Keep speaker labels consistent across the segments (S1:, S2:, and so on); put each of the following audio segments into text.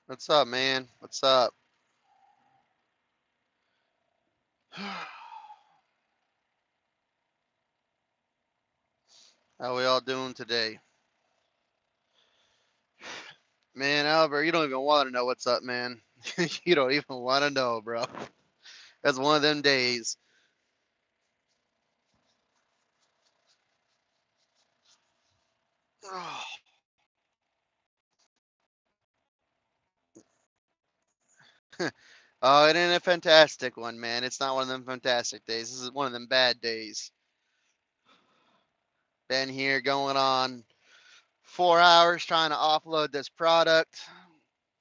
S1: What's up, man? What's up? How we all doing today? Man, Albert, you don't even want to know what's up, man. You don't even want to know, bro. That's one of them days. Oh, it ain't a fantastic one, man. It's not one of them fantastic days. This is one of them bad days. Been here going on 4 hours trying to offload this product.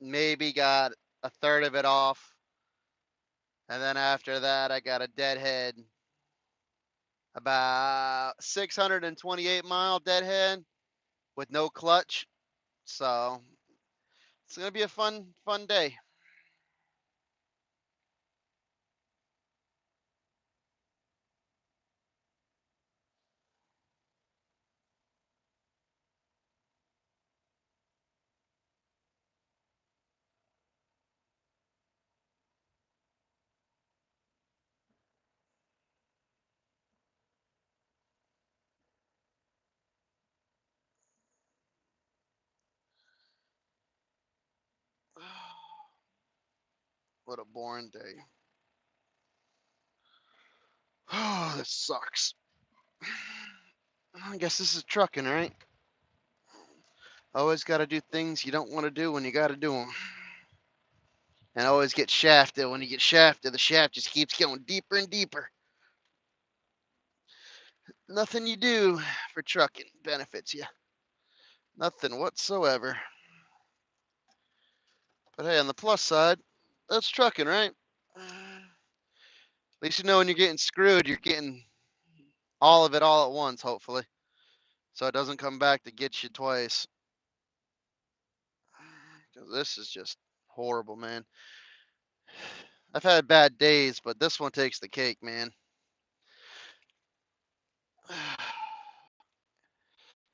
S1: Maybe got a third of it off. And then after that, I got a deadhead. About 628-mile deadhead with no clutch. So it's gonna be a fun day. What a boring day. Oh, this sucks. I guess this is trucking, right? Always got to do things you don't want to do when you got to do them. And always get shafted. When you get shafted, the shaft just keeps going deeper and deeper. Nothing you do for trucking benefits you. Nothing whatsoever. But hey, on the plus side, that's trucking, right? At least you know when you're getting screwed, you're getting all of it all at once, hopefully. So it doesn't come back to get you twice. 'Cause this is just horrible, man. I've had bad days, but this one takes the cake, man.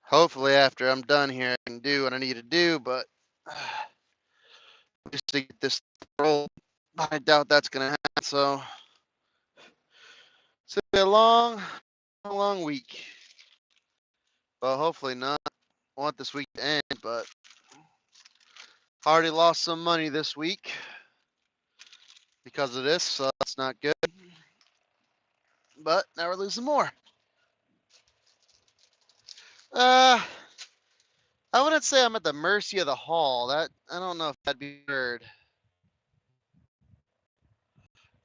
S1: Hopefully, after I'm done here, I can do what I need to do, but just to get this rolled, I doubt that's going to happen. So it's going to be a long week. Well, hopefully not. I want this week to end, but already lost some money this week because of this, so that's not good. But now we're losing more. Uh, I wouldn't say I'm at the mercy of the haul. That I don't know if that'd be heard.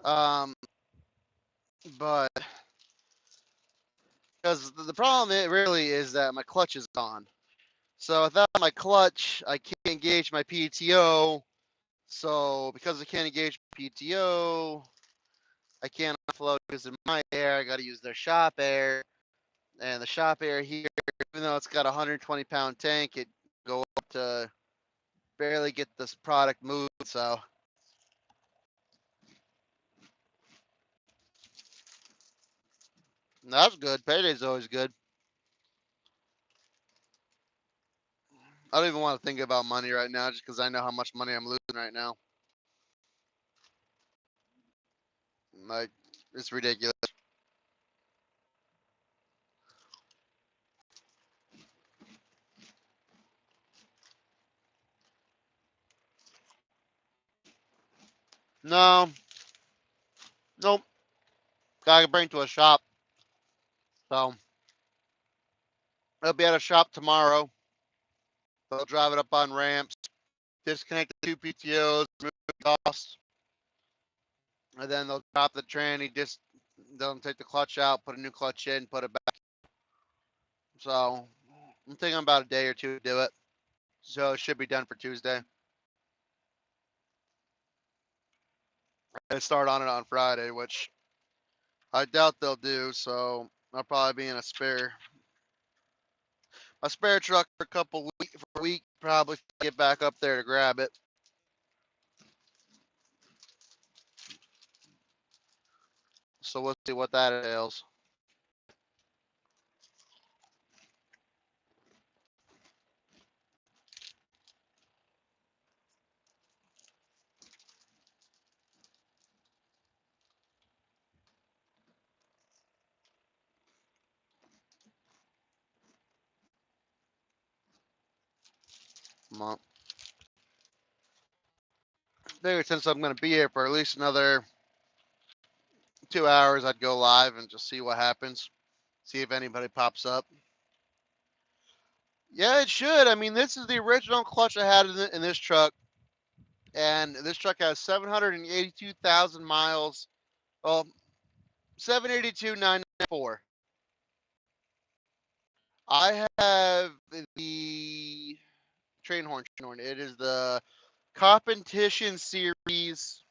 S1: Um, but because the problem it really is that my clutch is gone. So without my clutch, I can't engage my PTO. So because I can't engage my PTO, I can't offload because in my air, I got to use their shop air, and the shop air here, even though it's got a 120-pound tank, it go up to barely get this product moved. So that's good. Payday's always good. I don't even want to think about money right now, just because I know how much money I'm losing right now. Like it's ridiculous. No, nope. Gotta bring to a shop. So I'll be at a shop tomorrow. They'll drive it up on ramps, disconnect the two PTOs, remove the exhaust, and then they'll drop the tranny. Just they'll take the clutch out, put a new clutch in, put it back. So I'm thinking about a day or two to do it. So it should be done for Tuesday. And start on it on Friday, which I doubt they'll do. So I'll probably be in a spare truck for a week, probably get back up there to grab it. So we'll see what that entails. Well, figured since I'm going to be here for at least another 2 hours, I'd go live and just see what happens. See if anybody pops up. Yeah, it should. I mean, this is the original clutch I had in this truck. And this truck has 782,000 miles. Well, 782,994. I have the train horn. It is the competition series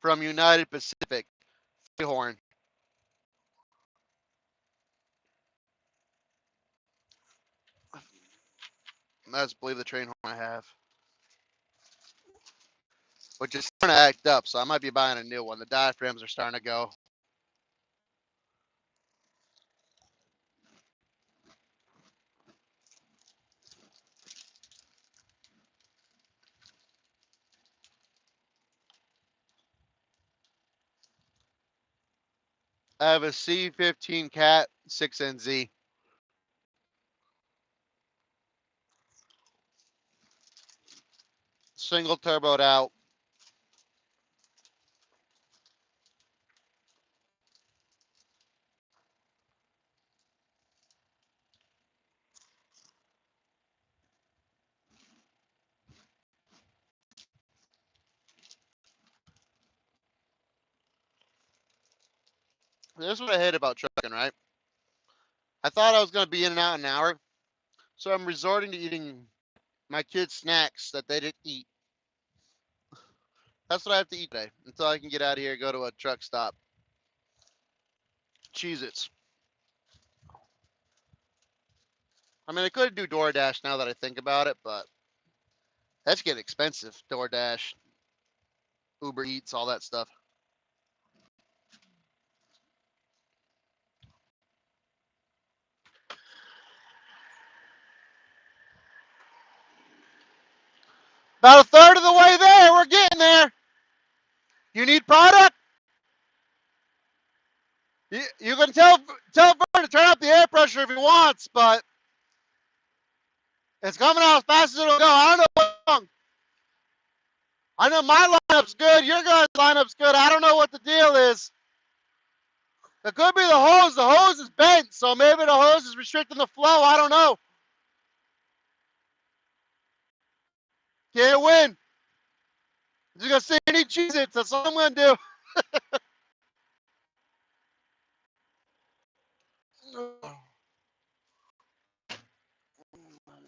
S1: from United Pacific horn. That's believe the train horn I have, which is starting to act up. So I might be buying a new one. The diaphragms are starting to go. I have a C15 Cat 6NZ. Single turboed out. This is what I hate about trucking, right? I thought I was going to be in and out in an hour. So I'm resorting to eating my kids' snacks that they didn't eat. That's what I have to eat today until I can get out of here and go to a truck stop. Cheez-Its. I mean, I could do DoorDash now that I think about it, but that's getting expensive. DoorDash, Uber Eats, all that stuff. About a third of the way there. We're getting there. You need product? You can tell Vern to turn up the air pressure if he wants, but it's coming out as fast as it'll go. I don't know what's wrong. I know my lineup's good. Your guys' lineup's good. I don't know what the deal is. It could be the hose. The hose is bent, so maybe the hose is restricting the flow. I don't know. Can't win. Just gonna say any Cheez-Its. That's all I'm gonna do.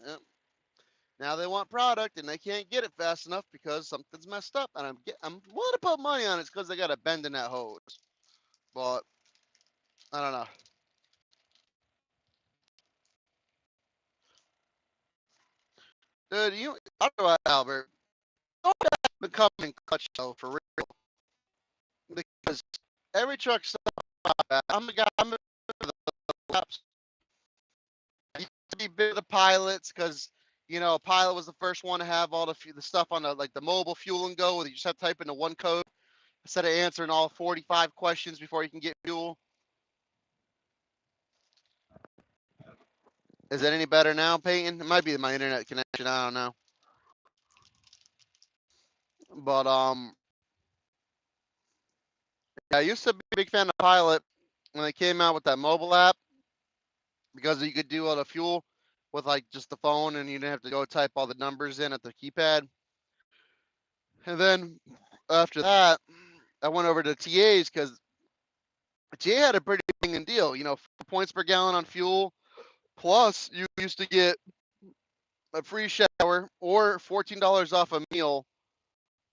S1: Yep. Now they want product and they can't get it fast enough because something's messed up. And I'm willing to put money on it because they got a bend in that hose. But I don't know. Dude, you talk about Albert. Becoming clutch though for real. Because every truck stop, I'm the guy. I'm the laps. I used to be big of the pilots because a pilot was the first one to have all the stuff on the mobile fuel and go, where you just have to type in the one code instead of answering all 45 questions before you can get fuel. Is it any better now, Peyton? It might be my internet connection. I don't know. But I used to be a big fan of Pilot when they came out with that mobile app because you could do all the fuel with just the phone and you didn't have to go type all the numbers in at the keypad. And then after that, I went over to TA's because TA had a pretty big deal. 4 points per gallon on fuel, plus you used to get a free shower or $14 off a meal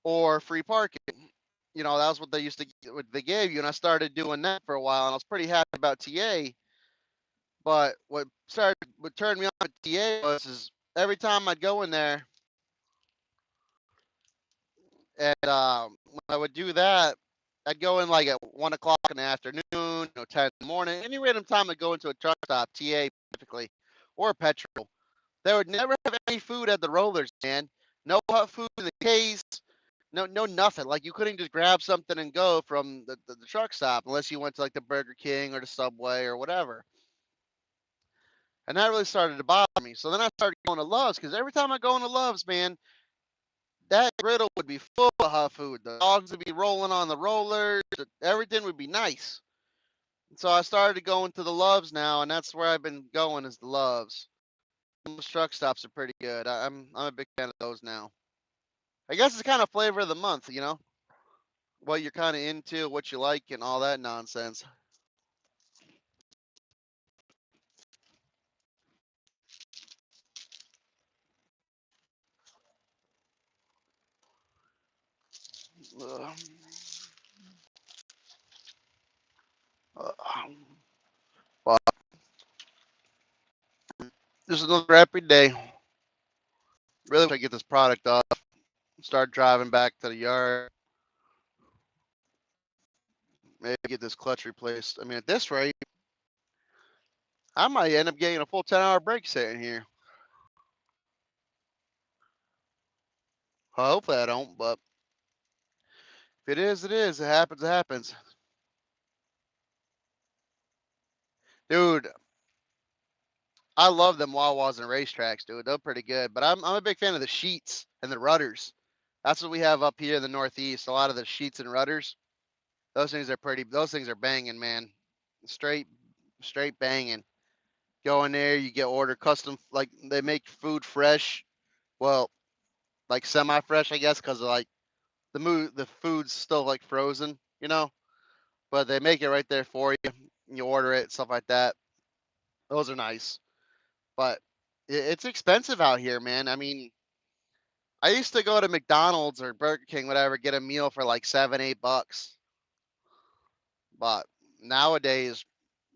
S1: or free parking. That was what they gave you, and I started doing that for a while, and I was pretty happy about TA. But what turned me off at TA was every time I'd go in there, and when I would do that, I'd go in at 1 o'clock in the afternoon, 10 in the morning, any random time I'd go into a truck stop, TA typically, or petrol. They would never have any food at the rollers, man. No hot food in the case. No, nothing. You couldn't just grab something and go from the truck stop unless you went to the Burger King or the Subway or whatever. And that really started to bother me. So then I started going to Love's because every time I go into Love's, man, that griddle would be full of hot food. The dogs would be rolling on the rollers. Everything would be nice. So I started going to the Loves now, and that's where I've been going is the Loves. Those truck stops are pretty good. I'm a big fan of those now. I guess it's kind of flavor of the month, you know, what you're kind of into, what you like, and all that nonsense. Ugh. But this is another happy day. Really wish I get this product off. Start driving back to the yard. Maybe get this clutch replaced. I mean, at this rate, I might end up getting a full 10-hour break sitting here. Hopefully I don't, but if it is, it is. It happens, it happens. Dude, I love them Wawas and racetracks, dude. They're pretty good. But I'm a big fan of the sheets and the rudders. That's what we have up here in the Northeast. A lot of the sheets and rudders. Those things are pretty. Those things are banging, man. Straight, straight banging. Go in there, you get order custom. Like they make food fresh. Well, like semi-fresh, I guess, because like the food's still like frozen, you know. But they make it right there for you. You order it, stuff like that. Those are nice. But it's expensive out here, man. I mean, I used to go to McDonald's or Burger King, whatever, get a meal for like $7, $8. But nowadays,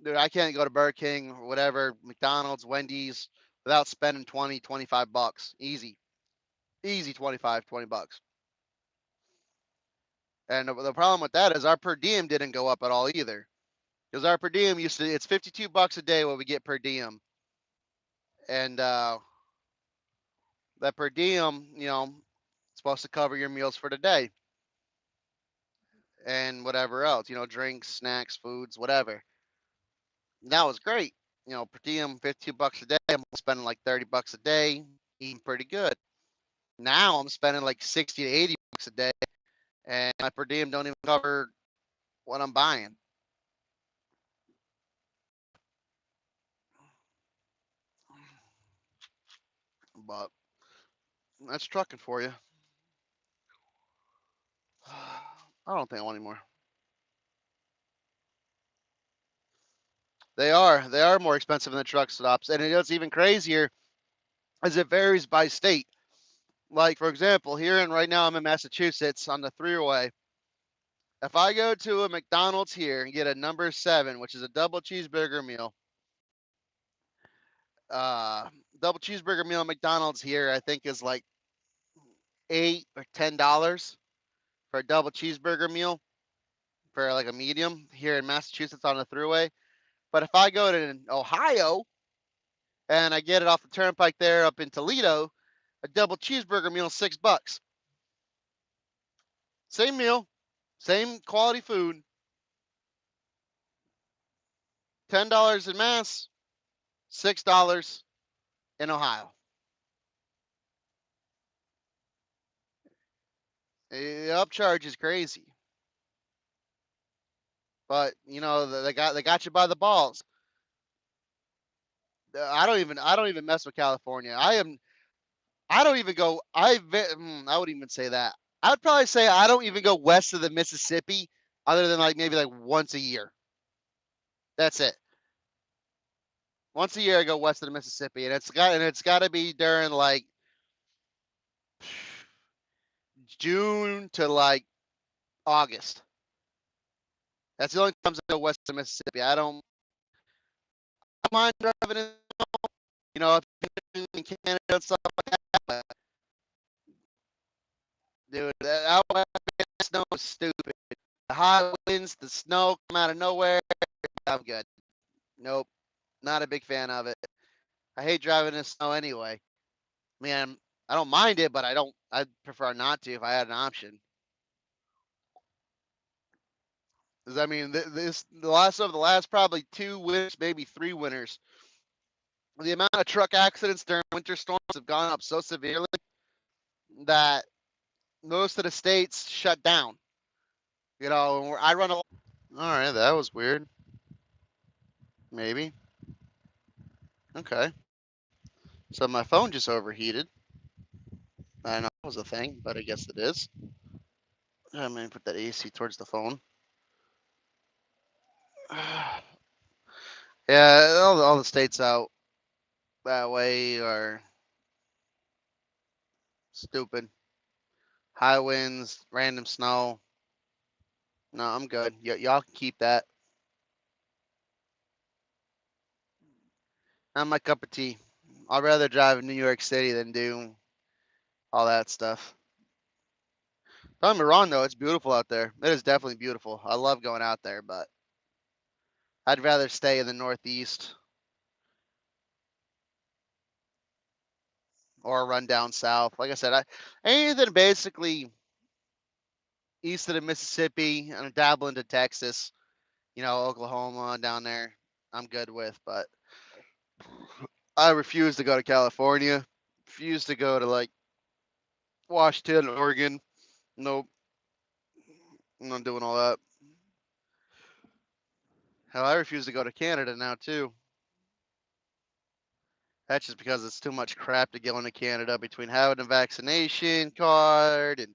S1: dude, I can't go to Burger King or whatever, McDonald's, Wendy's, without spending 20, $25. Easy. Easy 25, $20. And the problem with that is our per diem didn't go up at all either. Because our per diem it's $52 a day what we get per diem. And that per diem, supposed to cover your meals for the day and whatever else, drinks, snacks, foods, whatever. And that was great. Per diem, $52 a day. I'm spending like $30 a day, eating pretty good. Now I'm spending like 60 to $80 a day, and my per diem don't even cover what I'm buying. But that's trucking for you. I don't think I want any more. They are more expensive than the truck stops, and it's even crazier as it varies by state. Like for example, right now I'm in Massachusetts on the freeway. If I go to a McDonald's here and get a number 7, which is a double cheeseburger meal, uh, double cheeseburger meal at McDonald's here, I think is like $8 or $10 for a double cheeseburger meal for like a medium here in Massachusetts on the thruway. But if I go to Ohio and I get it off the turnpike there up in Toledo, a double cheeseburger meal is $6. Same meal, same quality food, $10 in Mass, $6 in Ohio. The upcharge is crazy, but they got you by the balls. I don't even mess with California. I don't even go. I wouldn't even say that. I'd probably say I don't even go west of the Mississippi, other than like maybe like once a year. That's it. Once a year I go west of the Mississippi, and it's got to be during like June to like August. That's the only times I go west of Mississippi. I don't mind driving in, if you're in Canada and stuff like that. But, dude, that snow is stupid. The high winds, the snow come out of nowhere. I'm good. Nope, not a big fan of it. I hate driving in the snow anyway. Man, I don't mind it, but I'd prefer not to if I had an option. Because I mean, the last probably 2 winters, maybe 3 winters, the amount of truck accidents during winter storms have gone up so severely that most of the states shut down. You know, I run a. All right, that was weird. Maybe. Okay. So my phone just overheated. I know that was a thing, but I guess it is. I'm gonna put that AC towards the phone. Yeah, all the states out that way are stupid. High winds, random snow. No, I'm good. Y'all can keep that. Not my cup of tea. I'd rather drive in New York City than do all that stuff. Don't get me wrong, though. It's beautiful out there. It is definitely beautiful. I love going out there, but I'd rather stay in the Northeast or run down south. Like I said, anything basically east of the Mississippi and dabble into Texas, Oklahoma down there, I'm good with. But I refuse to go to California. Refuse to go to like Washington, Oregon. Nope, I'm not doing all that. Hell, I refuse to go to Canada now too. That's just because it's too much crap to go into Canada between having a vaccination card and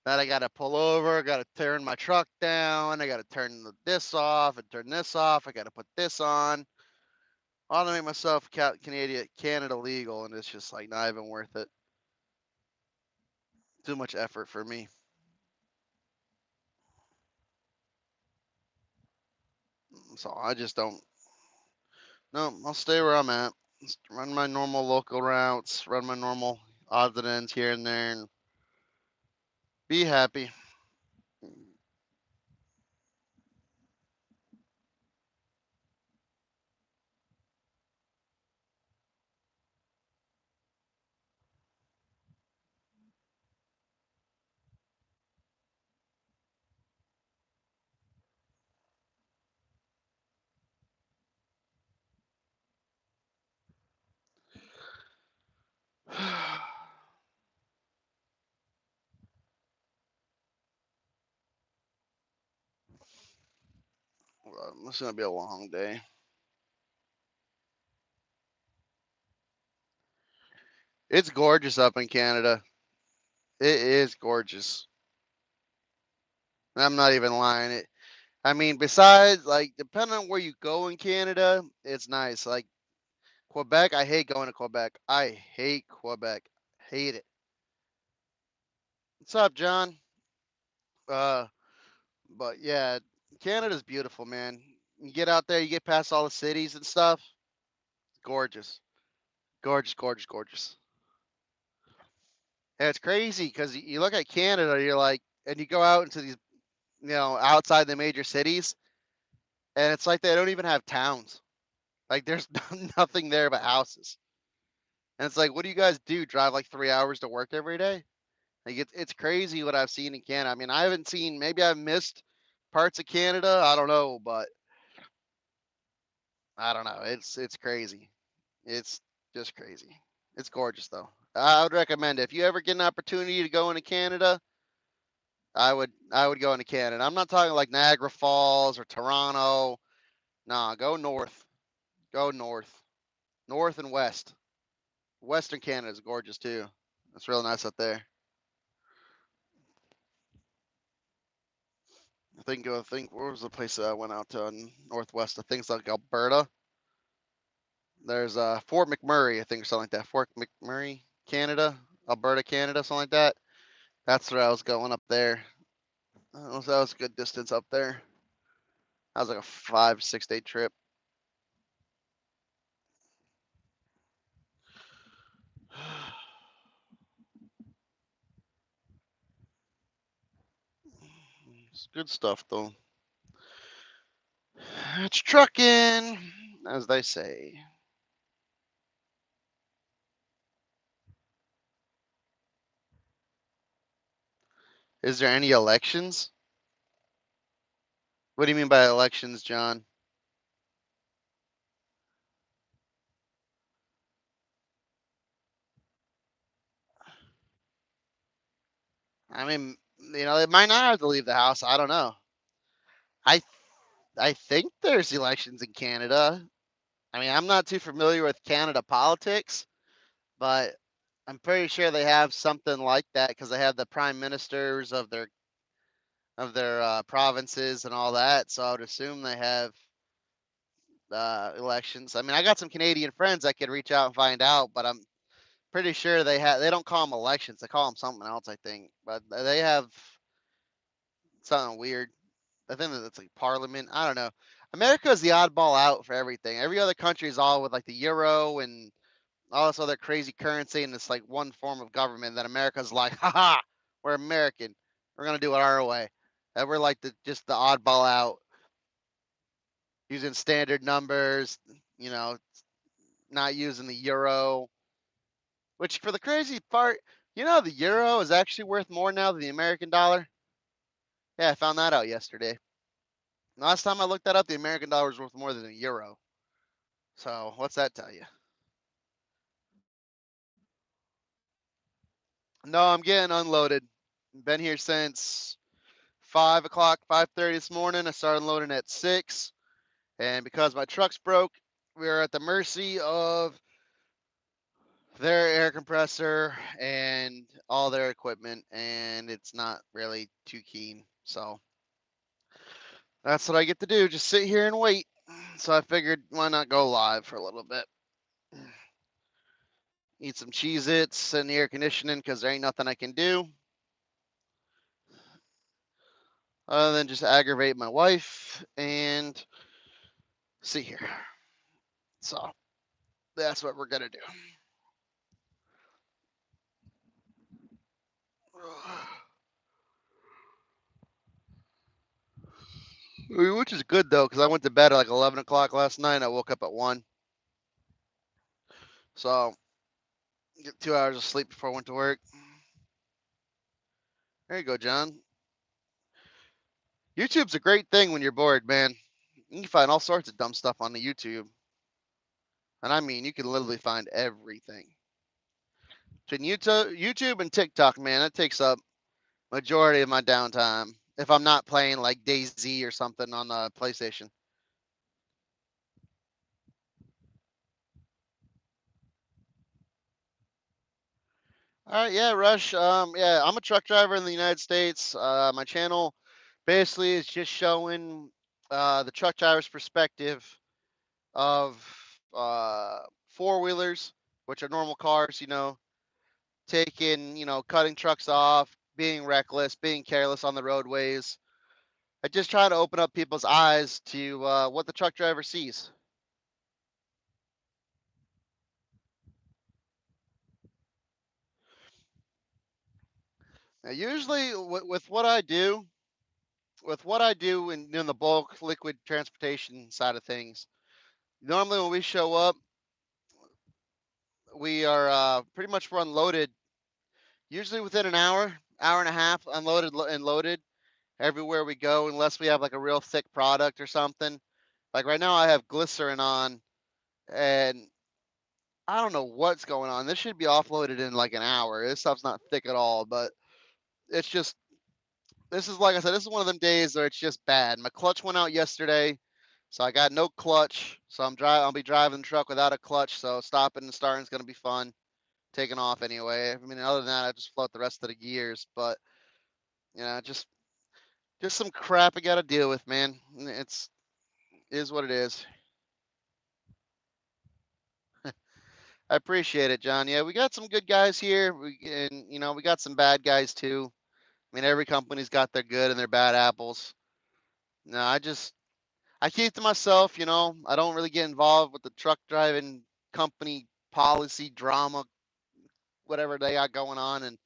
S1: then I got to pull over, got to turn my truck down, I got to turn this off and turn this off, I got to put this on. I want to make myself Canada legal, and it's just like not even worth it. Too much effort for me. So I just don't. No, I'll stay where I'm at. Just run my normal local routes, run my normal odds and ends here and there, and be happy. It's gonna be a long day. It's gorgeous up in Canada. It is gorgeous. I'm not even lying. I mean, besides, like, depending on where you go in Canada, it's nice. Like Quebec, I hate going to Quebec. I hate Quebec. Hate it. What's up, John? Uh, but yeah, Canada's beautiful, man. You get out there, you get past all the cities and stuff. Gorgeous, gorgeous, gorgeous, gorgeous. And it's crazy because you look at Canada, you're like, and you go out into these, outside the major cities, and it's like they don't even have towns. Like there's nothing there but houses. And it's like, what do you guys do? Drive like 3 hours to work every day? Like it's crazy what I've seen in Canada. I mean, I haven't seen. Maybe I've missed parts of Canada. I don't know, but I don't know. It's crazy. It's just crazy. It's gorgeous though. I would recommend it. If you ever get an opportunity to go into Canada, I would go into Canada. I'm not talking like Niagara Falls or Toronto. Nah, go north. Go north. North and west. Western Canada is gorgeous too. It's real nice up there. I think where was the place that I went out to in northwest? I think it's like Alberta. There's Fort McMurray, I think, or something like that. Fort McMurray, Canada, Alberta, Canada, something like that. That's where I was going up there. That was a good distance up there. That was like a 5-6 day trip. It's good stuff though. It's trucking, as they say. Is there any elections? What do you mean by elections, John? I mean, they might not have to leave the house. I don't know. I I think there's elections in Canada. I mean, I'm not too familiar with Canada politics, but I'm pretty sure they have something like that because they have the prime ministers of their provinces and all that. So I would assume they have elections. I mean, I got some Canadian friends I could reach out and find out, but I'm pretty sure they don't call them elections. They call them something else, I think. But they have something weird. I think that it's like parliament. I don't know. America is the oddball out for everything. Every other country is all with like the euro and all this other crazy currency and it's like one form of government. That America's like, haha, we're American. We're gonna do it our way. And we're like just the oddball out, using standard numbers. You know, not using the euro. Which for the crazy part, the euro is actually worth more now than the American dollar. Yeah, I found that out yesterday. Last time I looked that up, the American dollar was worth more than a euro. So what's that tell you? No, I'm getting unloaded. Been here since 5 o'clock, 5:30 this morning. I started unloading at 6, and because my truck's broke, we are at the mercy of their air compressor and all their equipment, and it's not really too keen. So that's what I get to do, just sit here and wait. So I figured why not go live for a little bit. Eat some Cheez-Its in the air conditioning because there ain't nothing I can do other than just aggravate my wife and see here. So that's what we're gonna do. Which is good though, because I went to bed at like 11 o'clock last night. I woke up at 1. So get 2 hours of sleep before I went to work. There you go, John. YouTube's a great thing when you're bored, man. You can find all sorts of dumb stuff on the YouTube. And I mean, you can literally find everything. Between YouTube and TikTok, man, that takes up majority of my downtime. If I'm not playing like DayZ or something on the PlayStation. All right, yeah, Rush. Yeah, I'm a truck driver in the United States. My channel basically is just showing the truck driver's perspective of uh, four wheelers, which are normal cars. Cutting trucks off, being reckless, being careless on the roadways. I just try to open up people's eyes to what the truck driver sees. Now, usually, with what I do in the bulk liquid transportation side of things, normally when we show up, we are pretty much run loaded, usually within an hour, hour and a half, unloaded and loaded everywhere we go, unless we have like a real thick product or something. Like right now, I have glycerin on, and I don't know what's going on. This should be offloaded in like an hour. This stuff's not thick at all, but it's just this is like I said, this is one of them days where it's just bad. My clutch went out yesterday, so I got no clutch. So I'll be driving the truck without a clutch. So stopping and starting is gonna be fun. Taking off anyway. I mean, other than that, I just float the rest of the gears. But just some crap I got to deal with, man. It's is what it is. I appreciate it, John. Yeah, we got some good guys here. We got some bad guys too. I mean, every company's got their good and their bad apples. No, I keep to myself. I don't really get involved with the truck driving company policy drama, whatever they got going on, and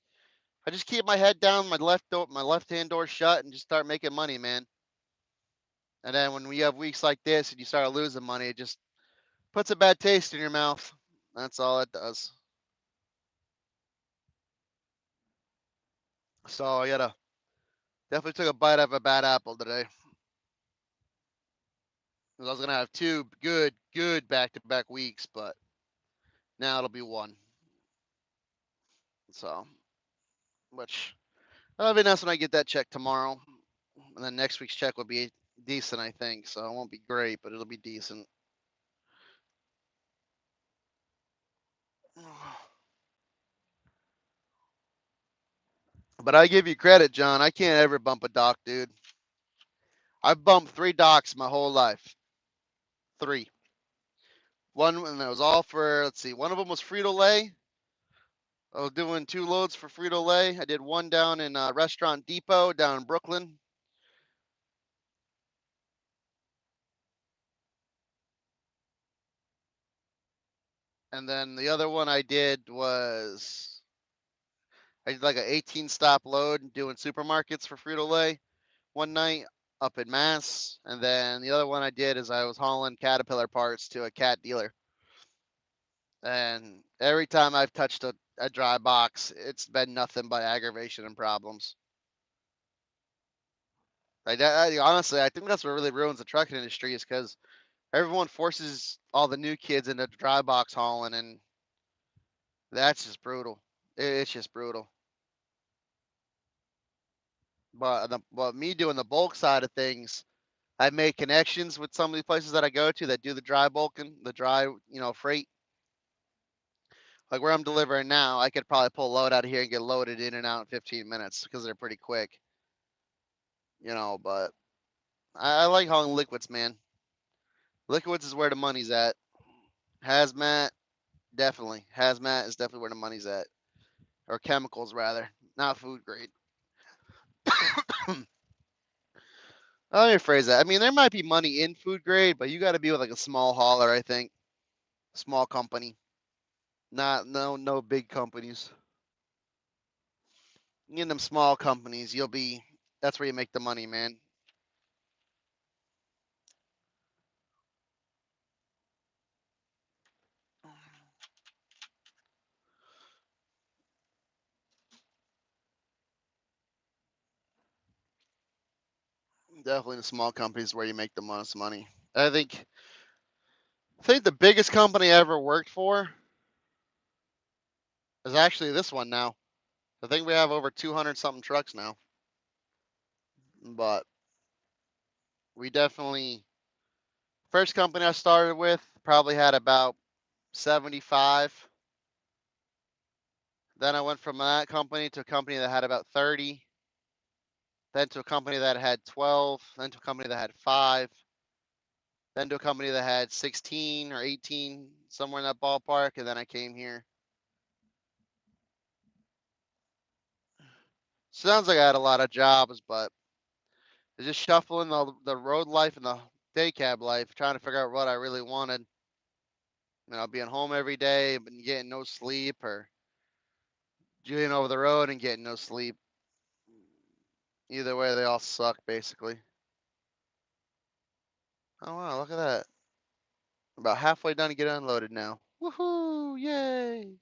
S1: I just keep my head down, my left hand door shut, and just start making money, man. And then when we have weeks like this and you start losing money, it just puts a bad taste in your mouth. That's all it does. So I gotta definitely took a bite out of a bad apple today. 'Cause I was gonna have two good back-to-back weeks, but now it'll be one. So, which That'll be nice when I get that check tomorrow. And then next week's check will be decent, I think. So it won't be great, but it'll be decent. But I give you credit, John. I can't ever bump a dock, dude. I've bumped 3 docks my whole life. 3. One, and it was all for, let's see, one of them was Frito Lay. I was doing 2 loads for Frito Lay. I did one down in Restaurant Depot down in Brooklyn. And then the other one I did was I did like an 18 stop load doing supermarkets for Frito Lay one night up in Mass. And then the other one I did is I was hauling Caterpillar parts to a cat dealer. And every time I've touched a dry box, it's been nothing but aggravation and problems. Honestly, I think that's what really ruins the trucking industry is because everyone forces all the new kids into dry box hauling, and that's just brutal. It's just brutal. But me doing the bulk side of things, I've made connections with some of the places that I go to that do the dry bulking, the dry, freight. Like where I'm delivering now, I could probably pull a load out of here and get loaded in and out in 15 minutes because they're pretty quick. But I like hauling liquids, man. Liquids is where the money's at. Hazmat, definitely. Hazmat is definitely where the money's at. Or chemicals, rather. Not food grade. Let me rephrase that. I mean, there might be money in food grade, but you got to be with like a small hauler, I think. Small company. Not no big companies. In them small companies, that's where you make the money, man. Definitely the small companies where you make the most money. I think the biggest company I ever worked for is actually this one now. I think we have over 200 something trucks now. But we definitely first company I started with probably had about 75. Then I went from that company to a company that had about 30. Then to a company that had 12. Then to a company that had 5. Then to a company that had 16 or 18, somewhere in that ballpark. And then I came here. Sounds like I had a lot of jobs, but just shuffling the road life and the day cab life, trying to figure out what I really wanted. Being home every day, but getting no sleep, or getting over the road and getting no sleep. Either way, they all suck, basically. Oh, wow, look at that. About halfway done to get unloaded now. Woohoo! Yay!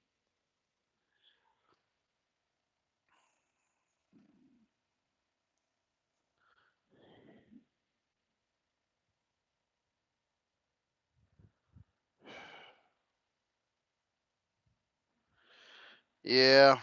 S1: Yeah.